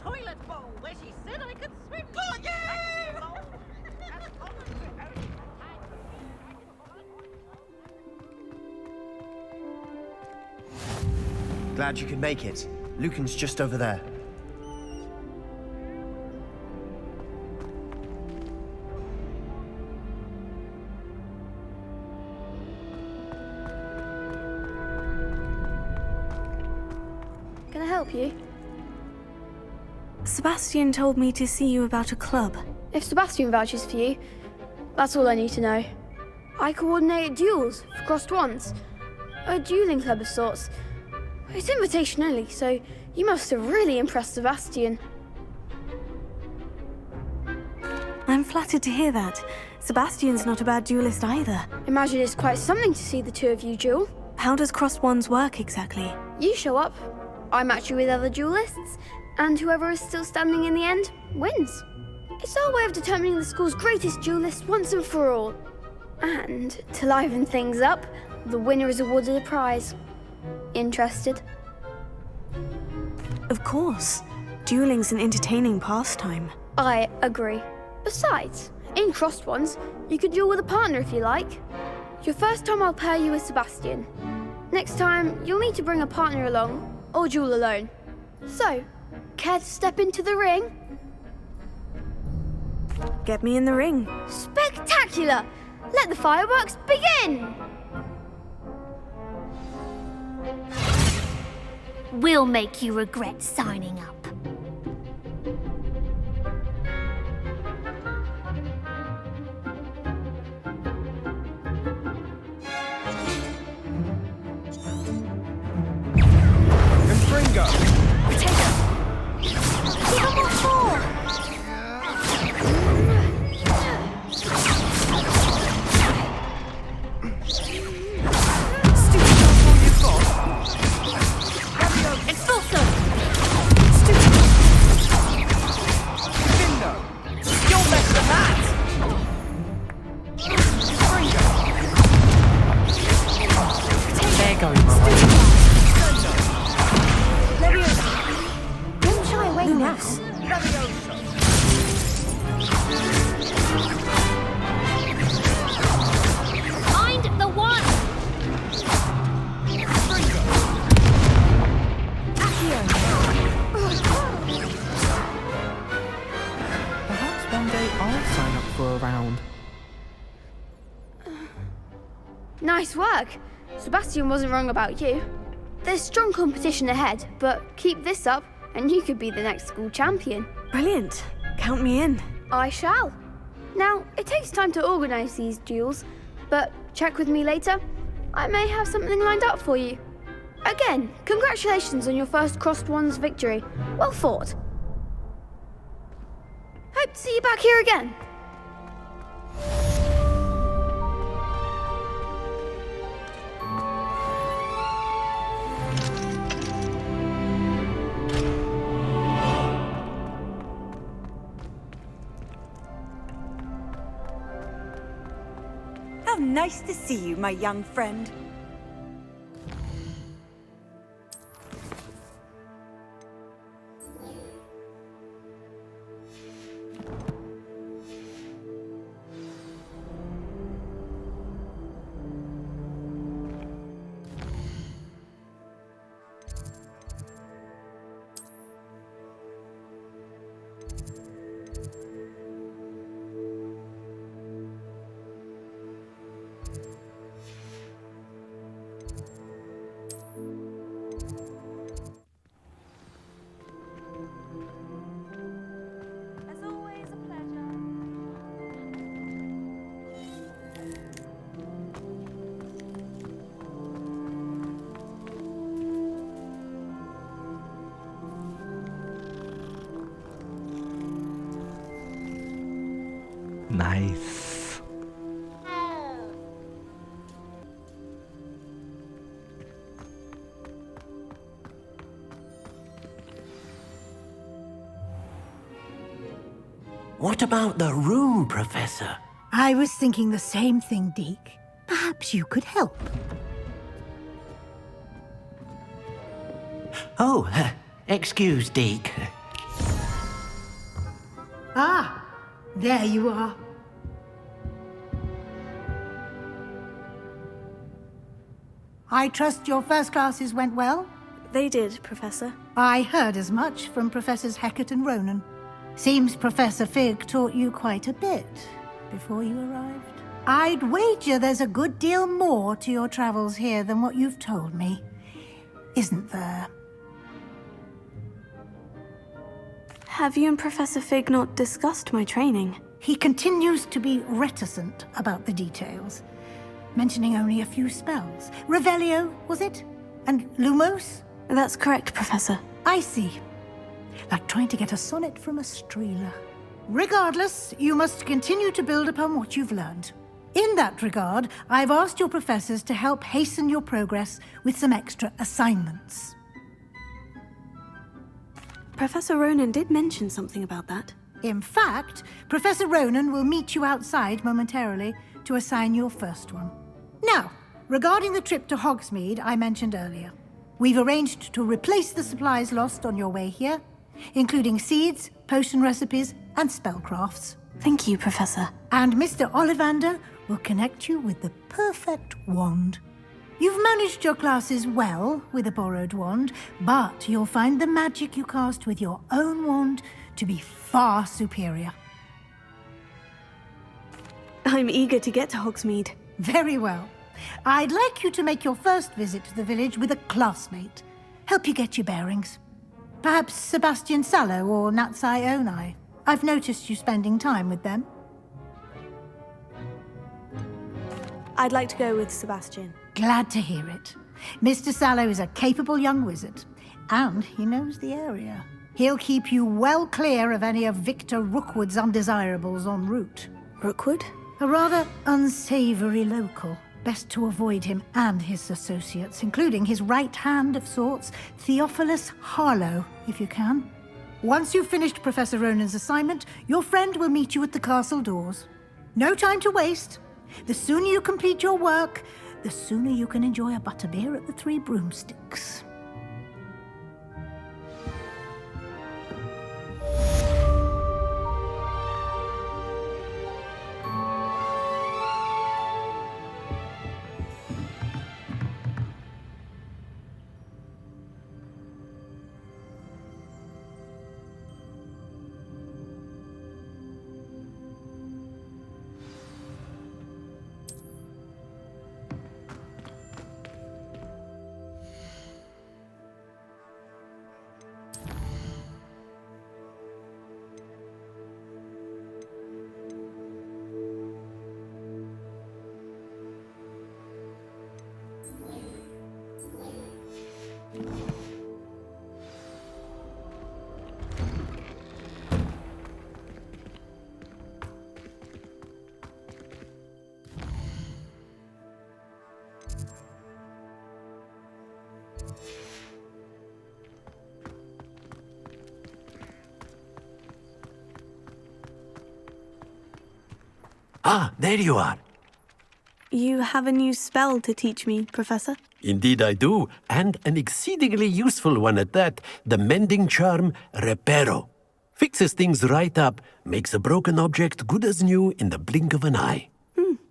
Toilet bowl where she said I could swim. Glad you could make it. Lucan's just over there. Can I help you? Sebastian told me to see you about a club. If Sebastian vouches for you, that's all I need to know. I coordinate duels for crossed wands. A dueling club of sorts. It's invitation only, so you must have really impressed Sebastian. I'm flattered to hear that. Sebastian's not a bad duelist either. Imagine it's quite something to see the two of you duel. How does crossed wands work exactly? You show up, I match you with other duelists, and whoever is still standing in the end wins. It's our way of determining the school's greatest duelist once and for all. And to liven things up, the winner is awarded a prize. Interested? Of course. Dueling's an entertaining pastime. I agree. Besides, in crossed ones, you could duel with a partner if you like. Your first time I'll pair you with Sebastian. Next time, you'll need to bring a partner along, or duel alone. So, care to step into the ring? Get me in the ring. Spectacular! Let the fireworks begin! We'll make you regret signing up. Confringo! Potato! Give them all four! Expulso! Stupid! Findo! You're better than that! Confringo! They're going my way. Don't shy away now. Find the one! Perhaps one day I'll sign up for a round. Nice work. Sebastian wasn't wrong about you. There's strong competition ahead, but keep this up and you could be the next school champion. Brilliant. Count me in. I shall. Now, it takes time to organise these duels, but check with me later. I may have something lined up for you. Again, congratulations on your first crossed wands victory. Well fought. Hope to see you back here again. How nice to see you, my young friend. Nice. What about the room, Professor? I was thinking the same thing, Deke. Perhaps you could help. Oh, Excuse, Deke. Ah, there you are. I trust your first classes went well? They did, Professor. I heard as much from Professors Hecat and Ronan. Seems Professor Fig taught you quite a bit before you arrived. I'd wager there's a good deal more to your travels here than what you've told me. Isn't there? Have you and Professor Fig not discussed my training? He continues to be reticent about the details, mentioning only a few spells. Revelio, was it? And Lumos? That's correct, Professor. I see. Like trying to get a sonnet from a streeler. Regardless, you must continue to build upon what you've learned. In that regard, I've asked your professors to help hasten your progress with some extra assignments. Professor Ronan did mention something about that. In fact, Professor Ronan will meet you outside momentarily to assign your first one. Now, regarding the trip to Hogsmeade I mentioned earlier, we've arranged to replace the supplies lost on your way here, including seeds, potion recipes, and spellcrafts. Thank you, Professor. And Mr. Ollivander will connect you with the perfect wand. You've managed your classes well with a borrowed wand, but you'll find the magic you cast with your own wand to be far superior. I'm eager to get to Hogsmeade. Very well. I'd like you to make your first visit to the village with a classmate. Help you get your bearings. Perhaps Sebastian Sallow or Natsai Onai. I've noticed you spending time with them. I'd like to go with Sebastian. Glad to hear it. Mr. Sallow is a capable young wizard, and he knows the area. He'll keep you well clear of any of Victor Rookwood's undesirables en route. Rookwood? A rather unsavory local. Best to avoid him and his associates, including his right hand of sorts, Theophilus Harlow, if you can. Once you've finished Professor Ronan's assignment, your friend will meet you at the castle doors. No time to waste. The sooner you complete your work, the sooner you can enjoy a butterbeer at the Three Broomsticks. Ah, there you are. You have a new spell to teach me, Professor? Indeed I do, and an exceedingly useful one at that, the mending charm Reparo. Fixes things right up, makes a broken object good as new in the blink of an eye.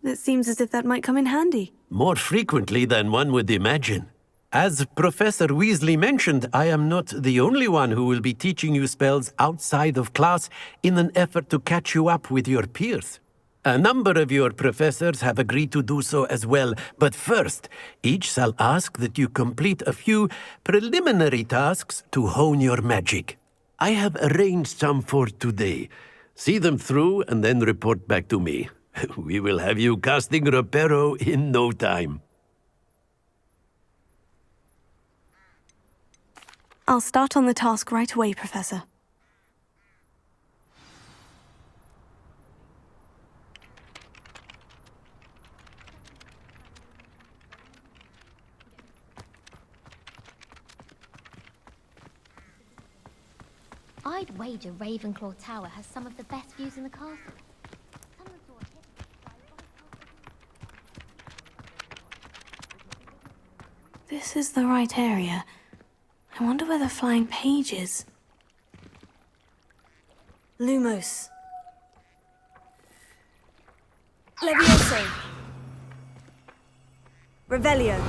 It seems as if that might come in handy. More frequently than one would imagine. As Professor Weasley mentioned, I am not the only one who will be teaching you spells outside of class in an effort to catch you up with your peers. A number of your professors have agreed to do so as well, but first, each shall ask that you complete a few preliminary tasks to hone your magic. I have arranged some for today. See them through and then report back to me. We will have you casting Reparo in no time. I'll start on the task right away, Professor. I'd wager Ravenclaw Tower has some of the best views in the castle. Someone saw a This is the right area. I wonder where the flying page is. Lumos. Levioso. Revelio.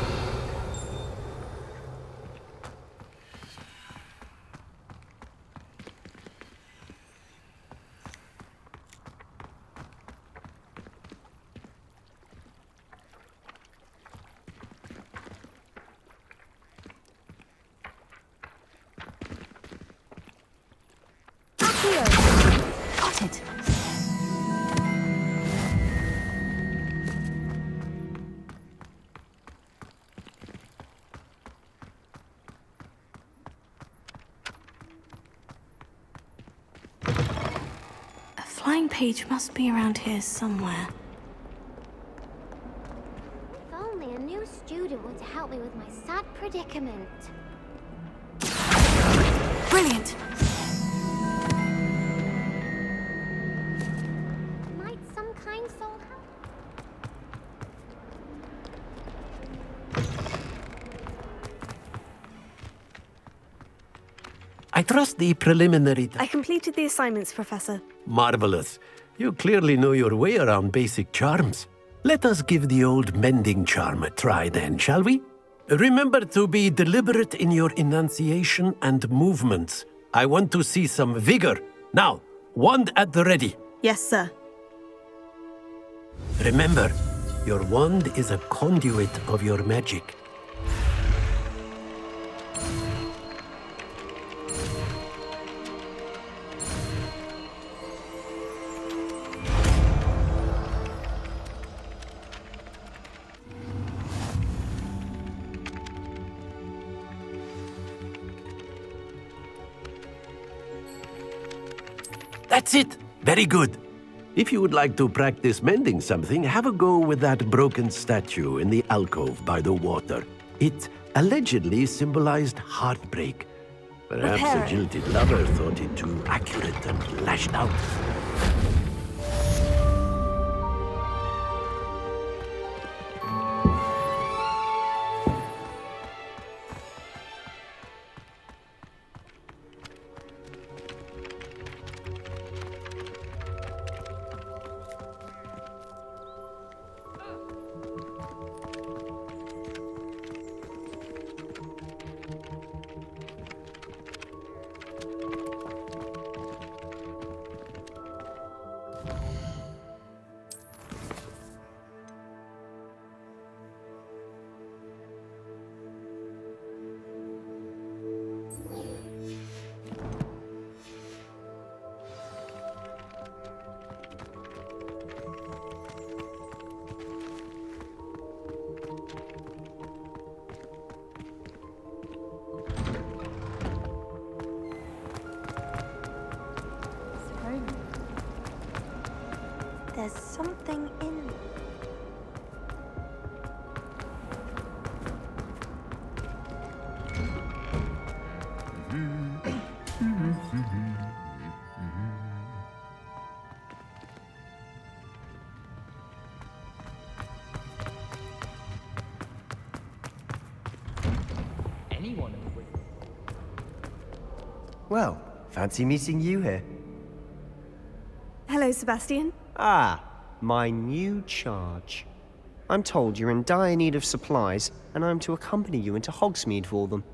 Got it. A flying page must be around here somewhere. If only a new student were to help me with my sad predicament. Brilliant! Might some kind soul help? I trust the preliminary... I completed the assignments, Professor. Marvelous. You clearly know your way around basic charms. Let us give the old mending charm a try then, shall we? Remember to be deliberate in your enunciation and movements. I want to see some vigor. Now, wand at the ready. Yes, sir. Remember, your wand is a conduit of your magic. That's it! Very good. If you would like to practice mending something, have a go with that broken statue in the alcove by the water. It allegedly symbolized heartbreak. Perhaps Repair a it. jilted lover thought it too accurate and lashed out. There's something in... Well, fancy meeting you here. Hello, Sebastian. Ah, my new charge. I'm told you're in dire need of supplies, and I'm to accompany you into Hogsmeade for them.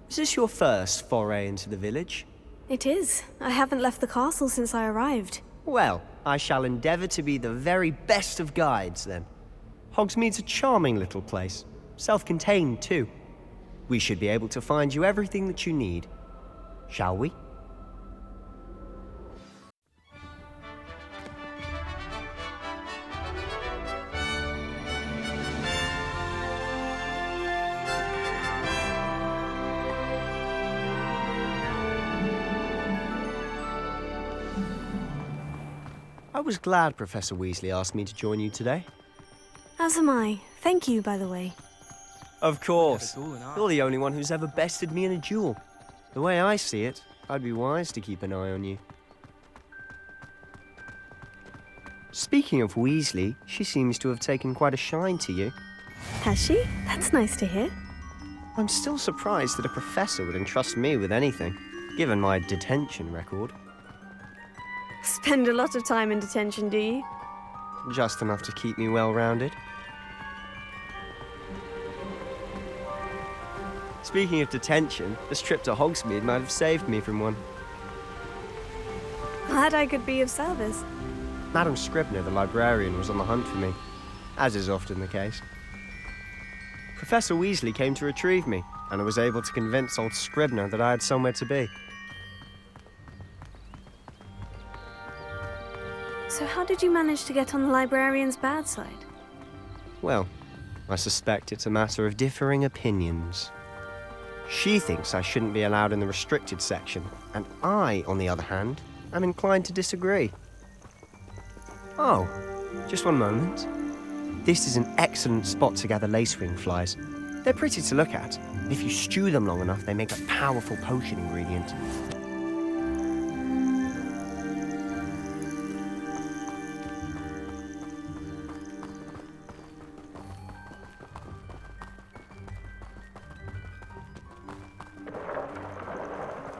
Is this your first foray into the village? It is. I haven't left the castle since I arrived. Well, I shall endeavour to be the very best of guides, then. Hogsmeade's a charming little place. Self-contained, too. We should be able to find you everything that you need. Shall we? I was glad Professor Weasley asked me to join you today. As am I. Thank you, by the way. Of course. You're the only one who's ever bested me in a duel. The way I see it, I'd be wise to keep an eye on you. Speaking of Weasley, she seems to have taken quite a shine to you. Has she? That's nice to hear. I'm still surprised that a professor would entrust me with anything, given my detention record. Spend a lot of time in detention, do you? Just enough to keep me well-rounded. Speaking of detention, this trip to Hogsmeade might have saved me from one. Glad I could be of service. Madam Scribner, the librarian, was on the hunt for me, as is often the case. Professor Weasley came to retrieve me, and I was able to convince old Scribner that I had somewhere to be. So how did you manage to get on the librarian's bad side? Well, I suspect it's a matter of differing opinions. She thinks I shouldn't be allowed in the restricted section, and I, on the other hand, am inclined to disagree. Oh, just one moment. This is an excellent spot to gather lacewing flies. They're pretty to look at. If you stew them long enough, they make a powerful potion ingredient.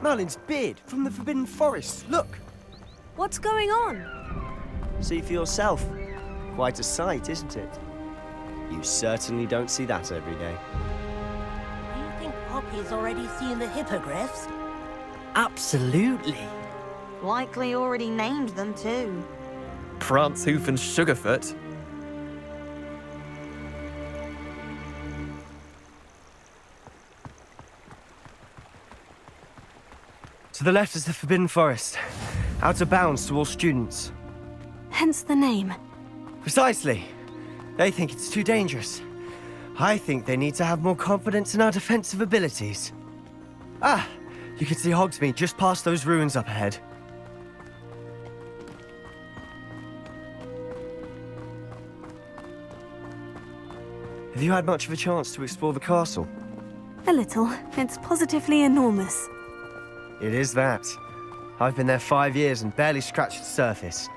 Merlin's beard from the Forbidden Forest. Look! What's going on? See for yourself. Quite a sight, isn't it? You certainly don't see that every day. Do you think Poppy's already seen the hippogriffs? Absolutely. Likely already named them too. Prance, Hoof, and Sugarfoot. To the left is the Forbidden Forest. Out of bounds to all students. Hence the name. Precisely. They think it's too dangerous. I think they need to have more confidence in our defensive abilities. Ah, you can see Hogsmeade just past those ruins up ahead. Have you had much of a chance to explore the castle? A little. It's positively enormous. It is that. I've been there 5 years and barely scratched the surface.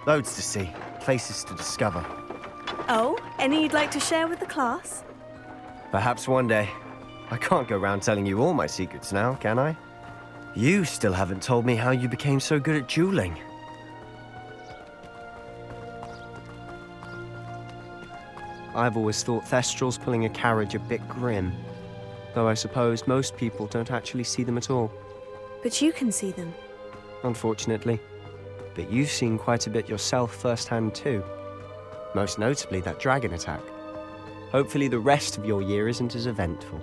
Loads to see, places to discover. Oh, any you'd like to share with the class? Perhaps one day. I can't go around telling you all my secrets now, can I? You still haven't told me how you became so good at dueling. I've always thought Thestrals pulling a carriage a bit grim. Though I suppose most people don't actually see them at all. But you can see them. Unfortunately. But you've seen quite a bit yourself firsthand too. Most notably that dragon attack. Hopefully the rest of your year isn't as eventful.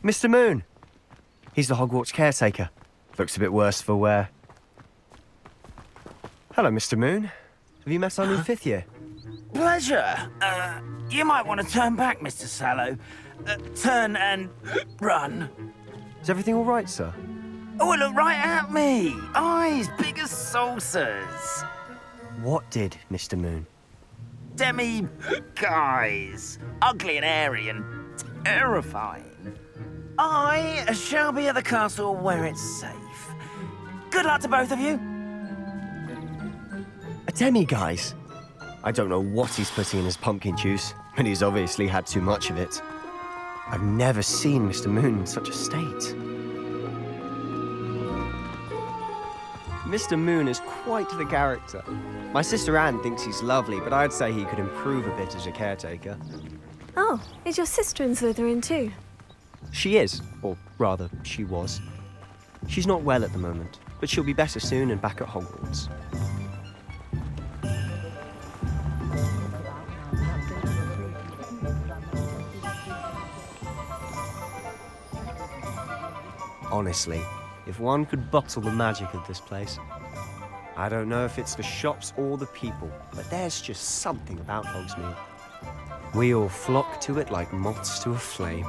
Mr. Moon! He's the Hogwarts caretaker. Looks a bit worse for wear. Hello, Mr. Moon. Have you met our new 5th year? Pleasure. You might want to turn back, Mr. Sallow. Turn and run. Is everything all right, sir? Oh, look right at me. Eyes big as saucers. What did, Mr. Moon? Guys. Ugly and airy and terrifying. I shall be at the castle where it's safe. Good luck to both of you. A demi-guise? I don't know what he's putting in his pumpkin juice, but he's obviously had too much of it. I've never seen Mr. Moon in such a state. Mr. Moon is quite the character. My sister Anne thinks he's lovely, but I'd say he could improve a bit as a caretaker. Oh, is your sister in Slytherin too? She is, or rather, she was. She's not well at the moment, but she'll be better soon and back at Hogwarts. Honestly, if one could bottle the magic of this place. I don't know if it's the shops or the people, but there's just something about Hogsmeade. We all flock to it like moths to a flame.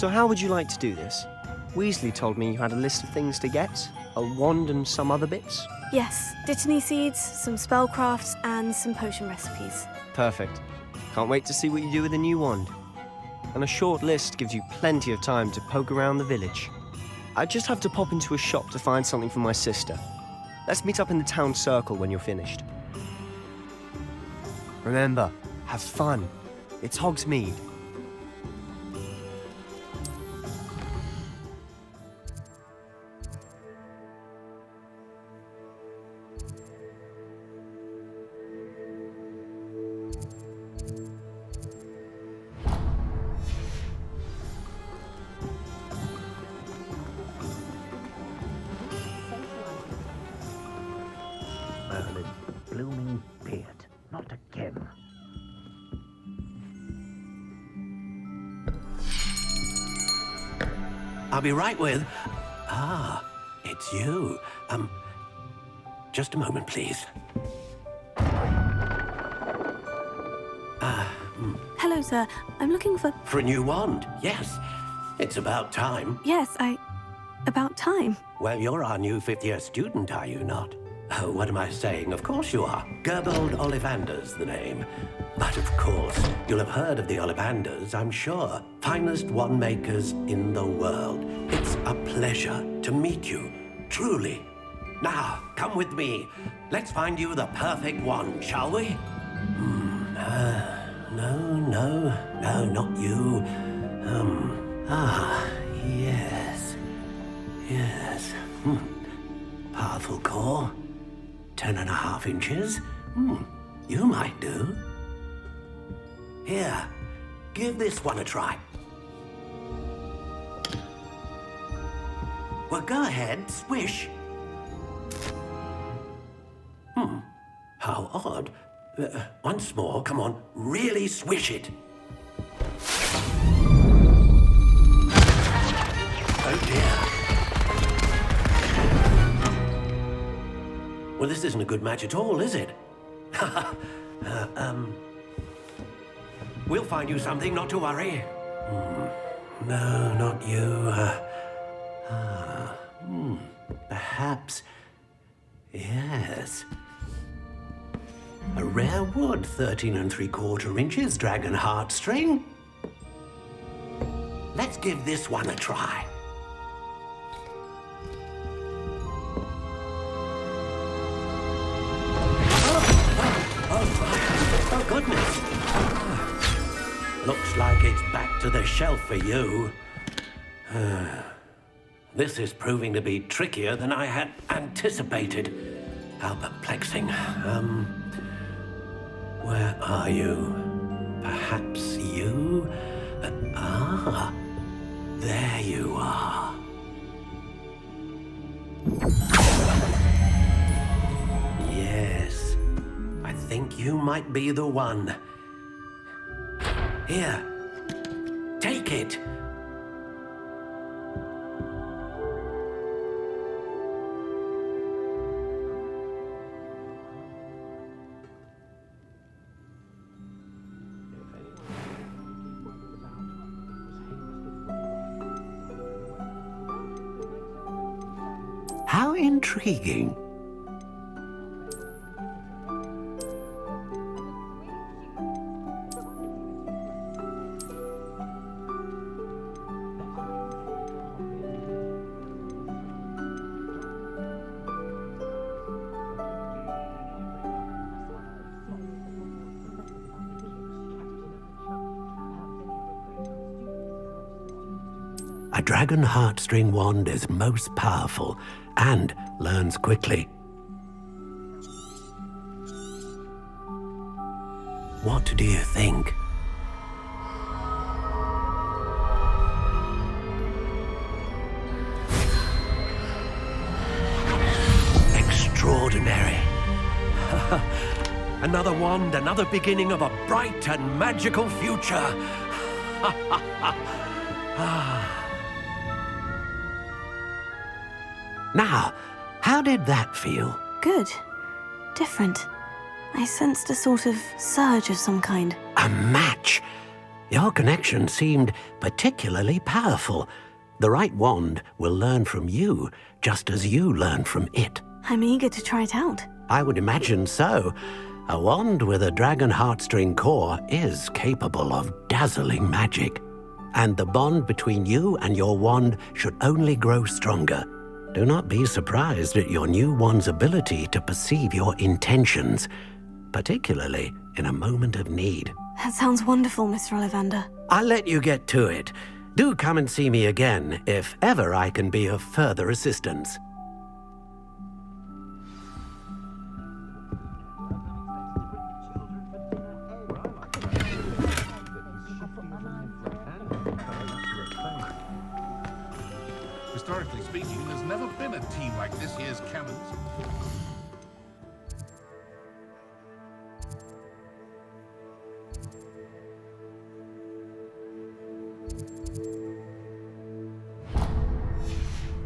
So how would you like to do this? Weasley told me you had a list of things to get, a wand and some other bits. Yes, Dittany seeds, some spellcrafts, and some potion recipes. Perfect. Can't wait to see what you do with the new wand. And a short list gives you plenty of time to poke around the village. I just have to pop into a shop to find something for my sister. Let's meet up in the town circle when you're finished. Remember, have fun. It's Hogsmeade. Merlin's blooming beard. Not again. I'll be right with... Ah, it's you. Just a moment, please. Hello, sir. I'm looking for... For a new wand, yes. It's about time. Yes, about time. Well, you're our new fifth-year student, are you not? Oh, what am I saying? Of course you are. Gerbold Ollivander's the name. But of course, you'll have heard of the Ollivanders, I'm sure. Finest wand makers in the world. It's a pleasure to meet you, truly. Now, come with me. Let's find you the perfect wand, shall we? No, not you. Yes. Powerful core. 10.5 inches. You might do. Here, give this one a try. Well, go ahead, swish. How odd. Once more, come on, really swish it. Oh dear. Well, this isn't a good match at all, is it? We'll find you something, not to worry. No, not you. Perhaps... Yes. A rare wood, 13 3/4 inches, dragon heartstring. Let's give this one a try. Oh, goodness. Looks like it's back to the shelf for you. This is proving to be trickier than I had anticipated. How perplexing. Where are you? Perhaps you? There you are. Yes, I think you might be the one. Here, take it. How intriguing. A dragon heartstring wand is most powerful and learns quickly. What do you think? Extraordinary. Another wand, another beginning of a bright and magical future. Now, how did that feel? Good. Different. I sensed a sort of surge of some kind. A match? Your connection seemed particularly powerful. The right wand will learn from you, just as you learn from it. I'm eager to try it out. I would imagine so. A wand with a dragon heartstring core is capable of dazzling magic. And the bond between you and your wand should only grow stronger. Do not be surprised at your new wand's ability to perceive your intentions, particularly in a moment of need. That sounds wonderful, Mr. Ollivander. I'll let you get to it. Do come and see me again if ever I can be of further assistance. Historically speaking, there's never been a team like this year's Cannons.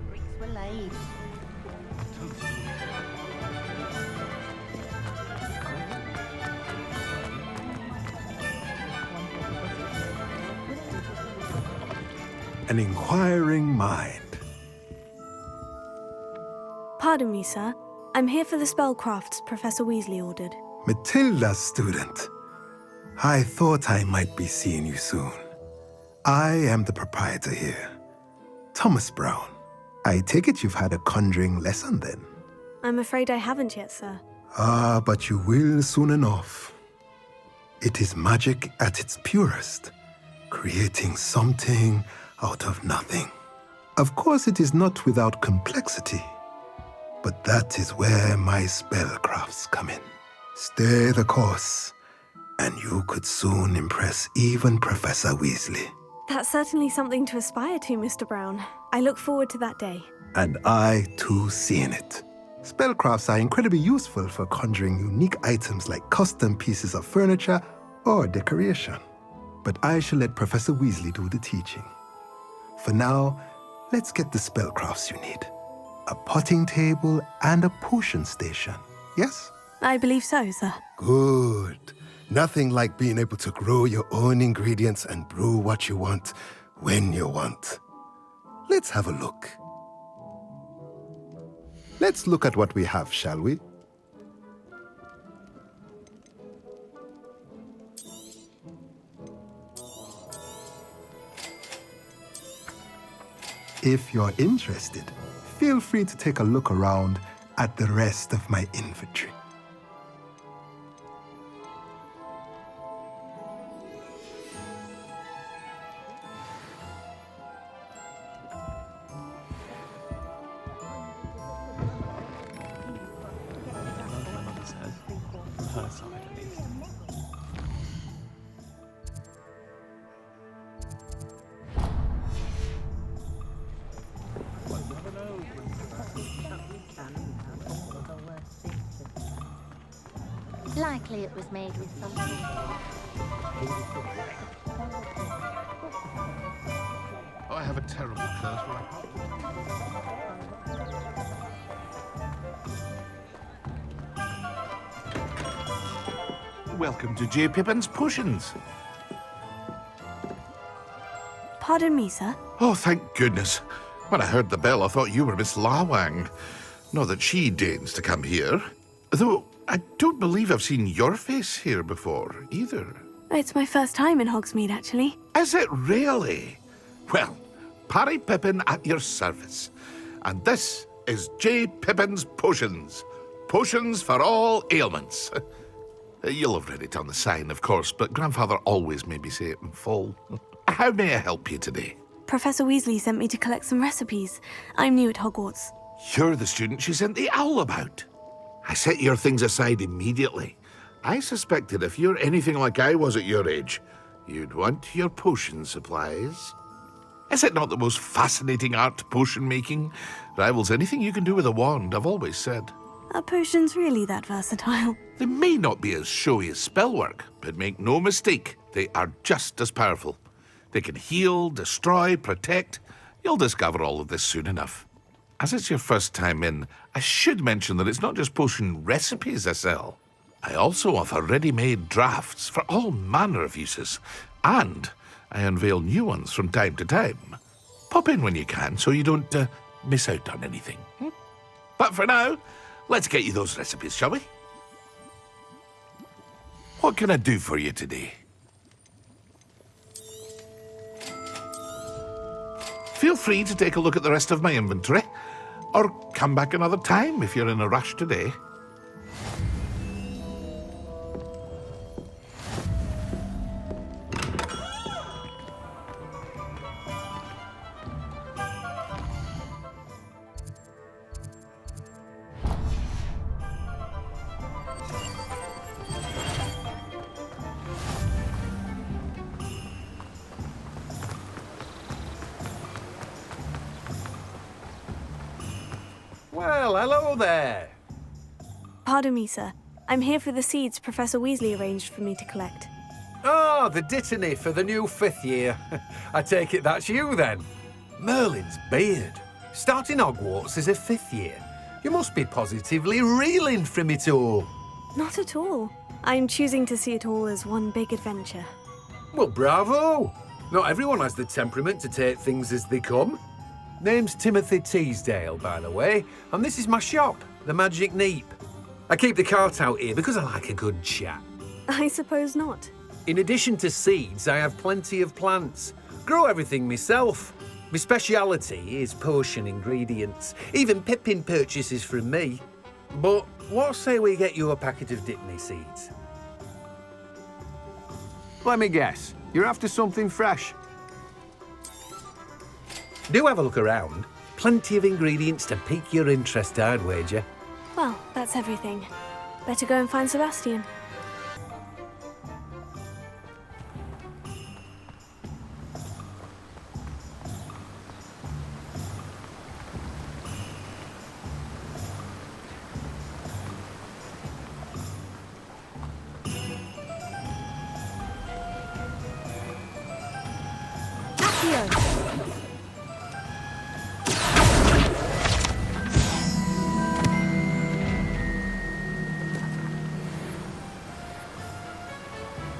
Bricks were laid. An inquiring mind. Pardon me, sir. I'm here for the spellcrafts Professor Weasley ordered. Matilda's student. I thought I might be seeing you soon. I am the proprietor here, Thomas Brown. I take it you've had a conjuring lesson then? I'm afraid I haven't yet, sir. Ah, but you will soon enough. It is magic at its purest, creating something out of nothing. Of course, it is not without complexity, but that is where my spellcrafts come in. Stay the course, and you could soon impress even Professor Weasley. That's certainly something to aspire to, Mr. Brown. I look forward to that day. And I, too, seeing it. Spellcrafts are incredibly useful for conjuring unique items like custom pieces of furniture or decoration. But I shall let Professor Weasley do the teaching. For now, let's get the spellcrafts you need. A potting table and a potion station, yes? I believe so, sir. Good. Nothing like being able to grow your own ingredients and brew what you want when you want. Let's have a look. Let's look at what we have, shall we? If you're interested, feel free to take a look around at the rest of my inventory. Likely it was made with something. I have a terrible curse where Welcome to J. Pippin's Potions. Pardon me, sir. Oh, thank goodness. When I heard the bell, I thought you were Miss Lawang. Not that she deigns to come here. Though I don't believe I've seen your face here before, either. It's my first time in Hogsmeade, actually. Is it really? Well, Parry Pippin at your service. And this is J. Pippin's Potions. Potions for all ailments. You'll have read it on the sign, of course, but Grandfather always made me say it in full. How may I help you today? Professor Weasley sent me to collect some recipes. I'm new at Hogwarts. You're the student she sent the owl about. I set your things aside immediately. I suspected if you're anything like I was at your age, you'd want your potion supplies. Is it not the most fascinating art, potion making? Rivals anything you can do with a wand, I've always said. Are potions really that versatile? They may not be as showy as spellwork, but make no mistake, they are just as powerful. They can heal, destroy, protect. You'll discover all of this soon enough. As it's your first time in, I should mention that it's not just potion recipes I sell. I also offer ready-made drafts for all manner of uses. And I unveil new ones from time to time. Pop in when you can so you don't miss out on anything. But for now, let's get you those recipes, shall we? What can I do for you today? Feel free to take a look at the rest of my inventory, or come back another time if you're in a rush today. Well, hello there. Pardon me, sir. I'm here for the seeds Professor Weasley arranged for me to collect. Oh, the dittany for the new 5th year. I take it that's you, then. Merlin's beard. Starting Hogwarts as a 5th year. You must be positively reeling from it all. Not at all. I'm choosing to see it all as one big adventure. Well, bravo. Not everyone has the temperament to take things as they come. Name's Timothy Teasdale, by the way, and this is my shop, the Magic Neep. I keep the cart out here because I like a good chat. I suppose not. In addition to seeds, I have plenty of plants. Grow everything myself. My speciality is potion ingredients. Even Pippin purchases from me. But what say we get you a packet of Dittany seeds? Let me guess. You're after something fresh. Do have a look around. Plenty of ingredients to pique your interest, I'd wager. Well, that's everything. Better go and find Sebastian.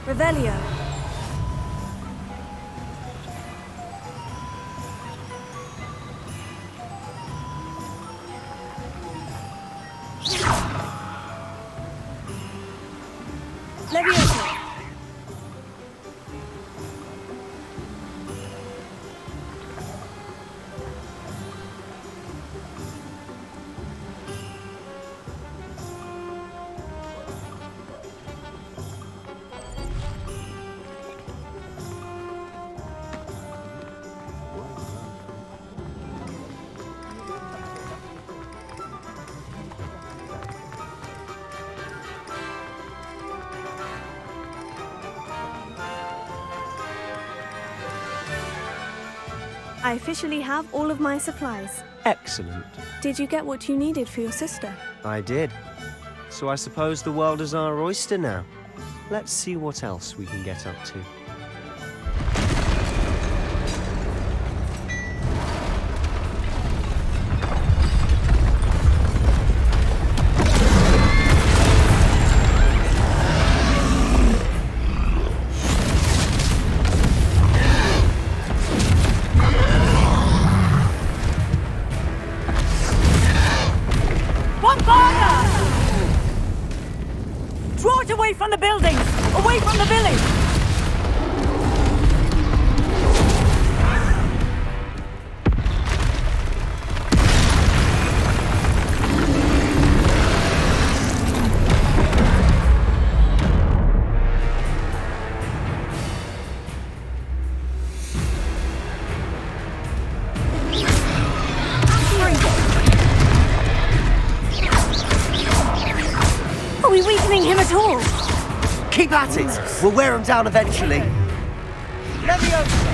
Revelio. Leviosa. I officially have all of my supplies. Excellent. Did you get what you needed for your sister? I did. So I suppose the world is our oyster now. Let's see what else we can get up to. Draw it away from the buildings! Away from the village! Are we weakening him at all? Keep at it! We'll wear him down eventually. Leviosa!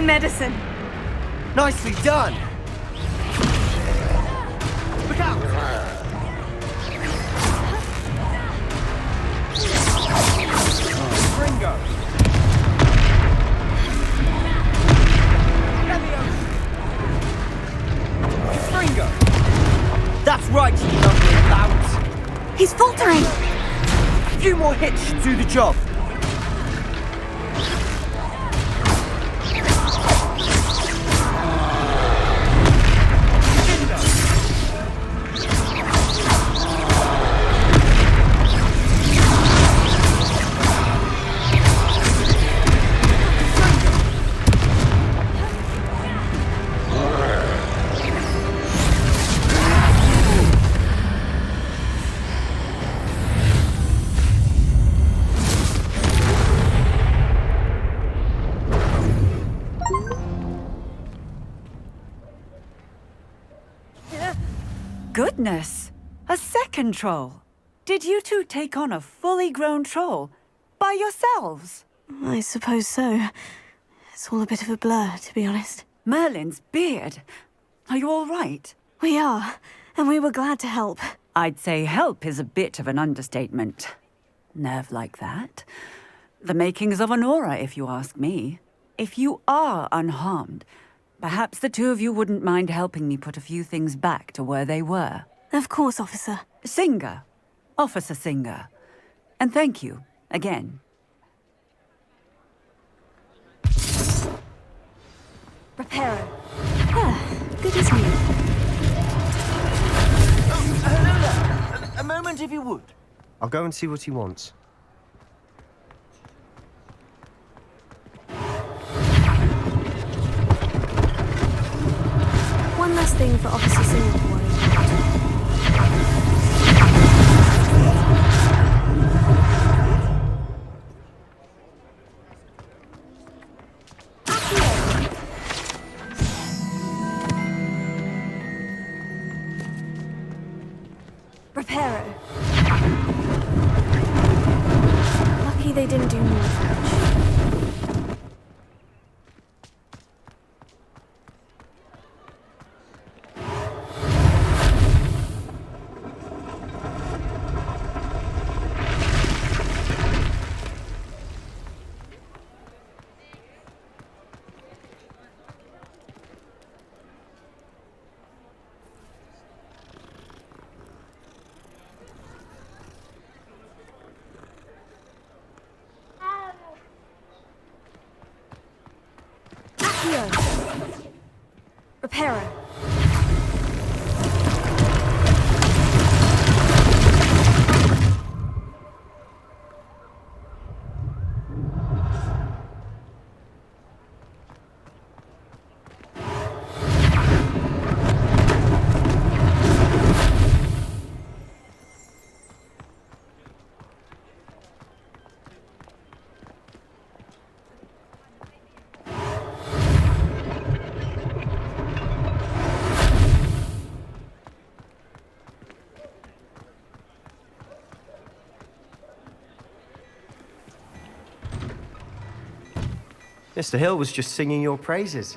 medicine. Nicely done! Look out! Ringo! Ringo! That's right, you lumbering louts! He's faltering! A few more hits should do the job. Goodness! A second troll! Did you two take on a fully grown troll? By yourselves? I suppose so. It's all a bit of a blur, to be honest. Merlin's beard! Are you all right? We are, and we were glad to help. I'd say help is a bit of an understatement. Nerve like that. The makings of an aura, if you ask me. If you are unharmed, perhaps the two of you wouldn't mind helping me put a few things back to where they were. Of course, officer. Singer. Officer Singer. And thank you, again. Reparo. Ah, good as new. Hello there. A moment, if you would. I'll go and see what he wants. One last thing for Officer Singer to worry about. Reparo. Lucky they didn't do more damage. Reparo. Mr. Hill was just singing your praises.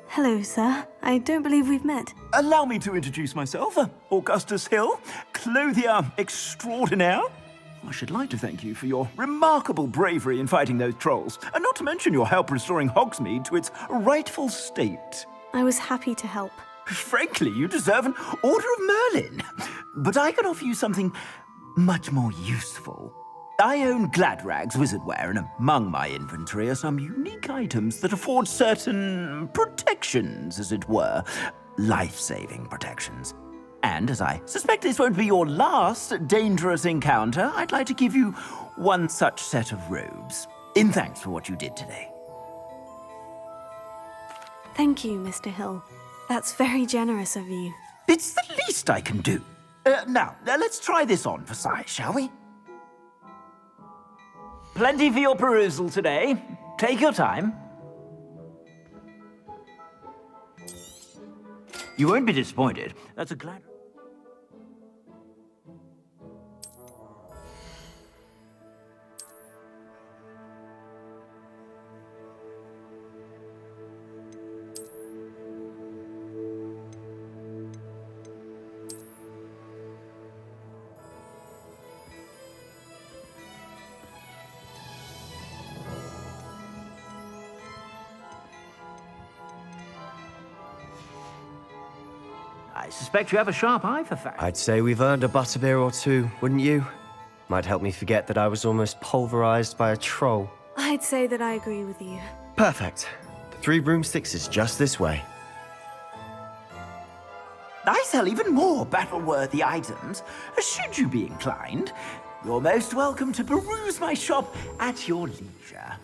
Hello, sir. I don't believe we've met. Allow me to introduce myself, Augustus Hill, clothier extraordinaire. I should like to thank you for your remarkable bravery in fighting those trolls, and not to mention your help restoring Hogsmeade to its rightful state. I was happy to help. Frankly, you deserve an Order of Merlin. But I can offer you something much more useful. I own Gladrag's wizardware, and among my inventory are some unique items that afford certain protections, as it were. Life-saving protections. And as I suspect this won't be your last dangerous encounter, I'd like to give you one such set of robes, in thanks for what you did today. Thank you, Mr. Hill. That's very generous of you. It's the least I can do. Now, let's try this on for size, shall we? Plenty for your perusal today. Take your time. You won't be disappointed. That's a glad... I suspect you have a sharp eye for facts. I'd say we've earned a butterbeer or two, wouldn't you? Might help me forget that I was almost pulverized by a troll. I'd say that I agree with you. Perfect. The 3 broomsticks is just this way. I sell even more battle-worthy items, should you be inclined. You're most welcome to peruse my shop at your leisure.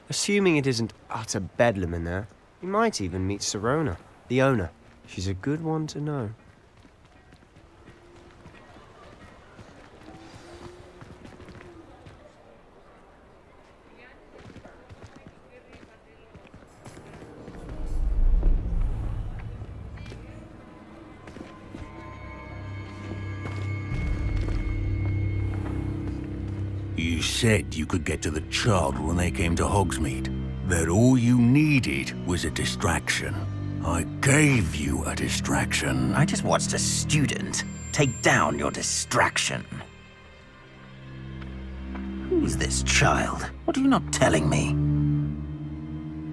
Assuming it isn't utter bedlam in there, you might even meet Sirona, the owner. She's a good one to know. You said you could get to the child when they came to Hogsmeade. That all you needed was a distraction. I gave you a distraction. I just watched a student take down your distraction. Who's this child? What are you not telling me?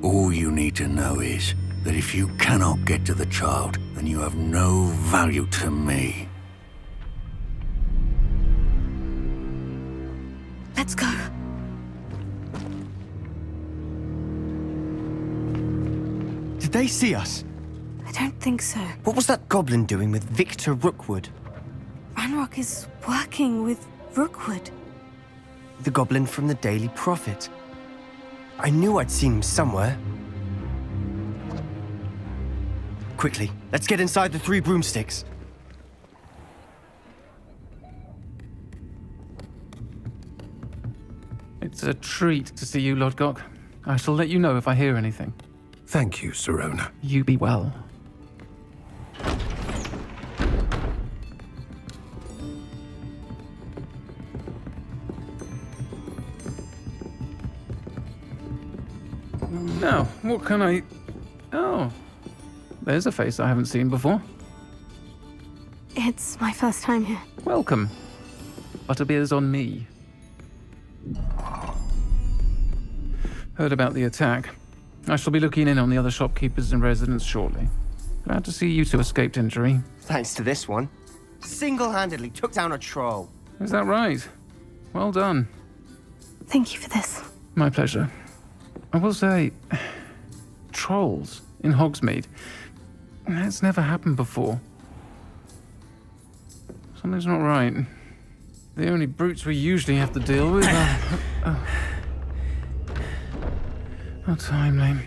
All you need to know is that if you cannot get to the child, then you have no value to me. Let's go. Did they see us? I don't think so. What was that goblin doing with Victor Rookwood? Ranrock is working with Rookwood. The goblin from the Daily Prophet. I knew I'd seen him somewhere. Quickly, let's get inside the 3 broomsticks. It's a treat to see you, Lodgok. I shall let you know if I hear anything. Thank you, Sirona. You be well. Now, what can I... Oh, there's a face I haven't seen before. It's my first time here. Welcome. Butterbeer's on me. Heard about the attack. I shall be looking in on the other shopkeepers and residents shortly. Glad to see you two escaped injury. Thanks to this one. Single-handedly took down a troll. Is that right? Well done. Thank you for this. My pleasure. I will say, trolls in Hogsmeade. That's never happened before. Something's not right. The only brutes we usually have to deal with are... How timely.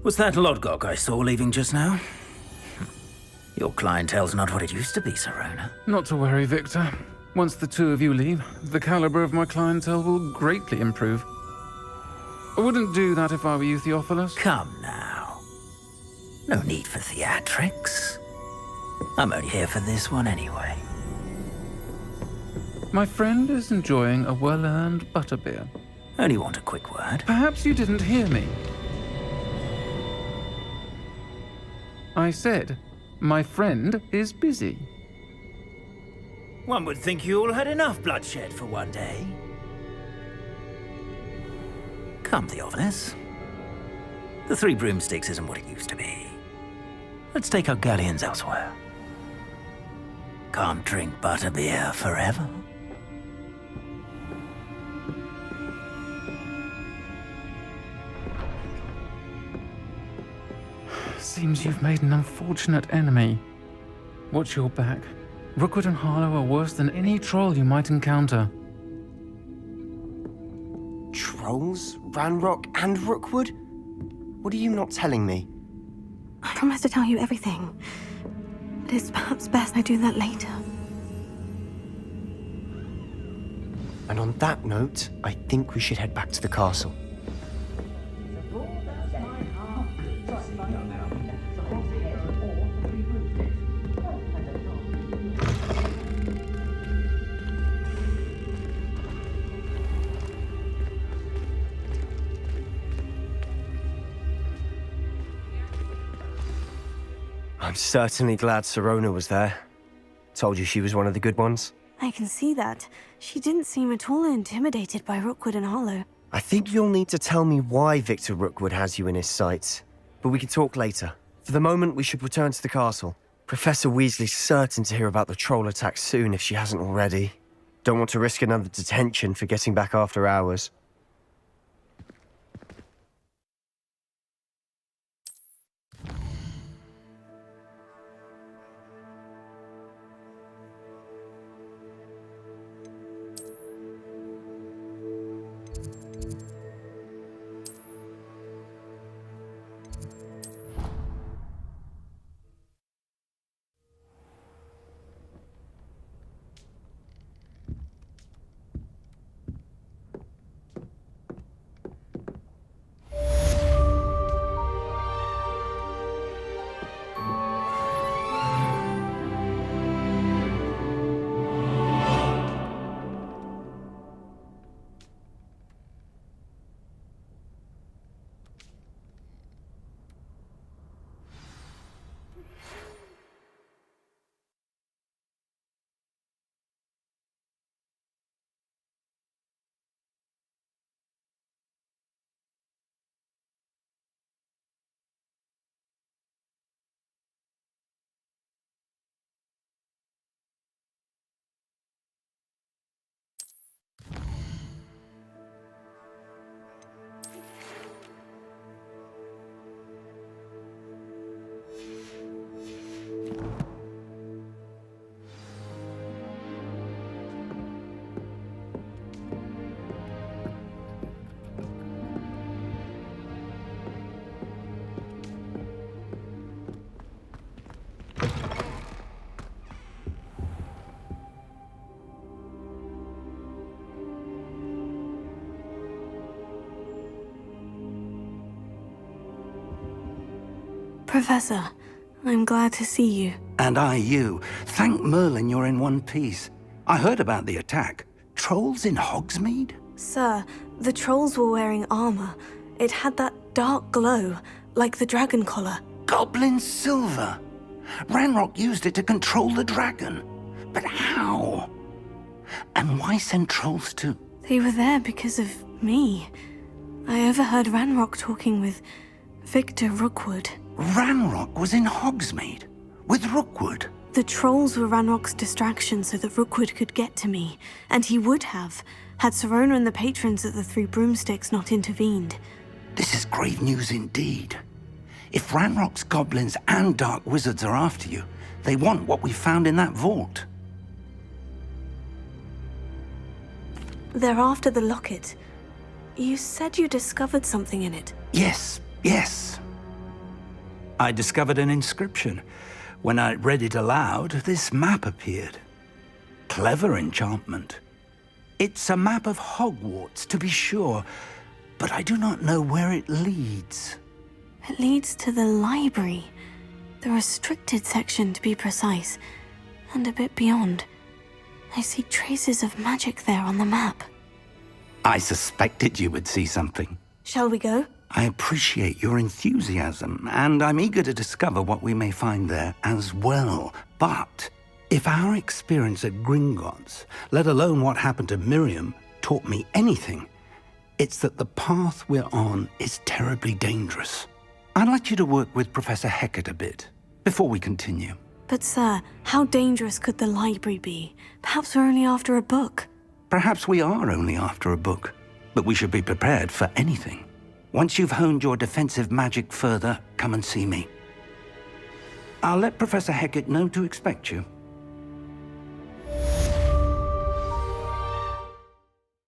Was that Lodgok I saw leaving just now? Your clientele's not what it used to be, Sirona. Not to worry, Victor. Once the 2 of you leave, the caliber of my clientele will greatly improve. I wouldn't do that if I were you, Theophilus. Come now. No need for theatrics. I'm only here for this one anyway. My friend is enjoying a well-earned butterbeer. Only want a quick word. Perhaps you didn't hear me. I said, my friend is busy. One would think you all had enough bloodshed for one day. Come, Theophilus. The 3 broomsticks isn't what it used to be. Let's take our galleons elsewhere. Can't drink butterbeer forever. Seems you've made an unfortunate enemy. Watch your back. Rookwood and Harlow are worse than any troll you might encounter. Trolls? Ranrock and Rookwood? What are you not telling me? I promise to tell you everything. But it's perhaps best I do that later. And on that note, I think we should head back to the castle. I'm certainly glad Sirona was there. Told you she was one of the good ones. I can see that. She didn't seem at all intimidated by Rookwood and Harlow. I think you'll need to tell me why Victor Rookwood has you in his sights. But we can talk later. For the moment, we should return to the castle. Professor Weasley's certain to hear about the troll attack soon if she hasn't already. Don't want to risk another detention for getting back after hours. Professor, I'm glad to see you. And I you. Thank Merlin you're in one piece. I heard about the attack. Trolls in Hogsmeade? Sir, the trolls were wearing armor. It had that dark glow, like the dragon collar. Goblin silver! Ranrock used it to control the dragon. But how? And why send trolls to... They were there because of me. I overheard Ranrock talking with Victor Rookwood. Ranrock was in Hogsmeade? With Rookwood? The trolls were Ranrock's distraction so that Rookwood could get to me. And he would have, had Serona and the patrons at the Three Broomsticks not intervened. This is grave news indeed. If Ranrock's goblins and dark wizards are after you, they want what we found in that vault. They're after the locket. You said you discovered something in it. Yes. I discovered an inscription. When I read it aloud, this map appeared. Clever enchantment. It's a map of Hogwarts, to be sure, but I do not know where it leads. It leads to the library. The restricted section, to be precise. And a bit beyond. I see traces of magic there on the map. I suspected you would see something. Shall we go? I appreciate your enthusiasm, and I'm eager to discover what we may find there as well. But if our experience at Gringotts, let alone what happened to Miriam, taught me anything, it's that the path we're on is terribly dangerous. I'd like you to work with Professor Hecat a bit, before we continue. But sir, how dangerous could the library be? Perhaps we're only after a book. Perhaps we are only after a book, but we should be prepared for anything. Once you've honed your defensive magic further, come and see me. I'll let Professor Hecat know to expect you.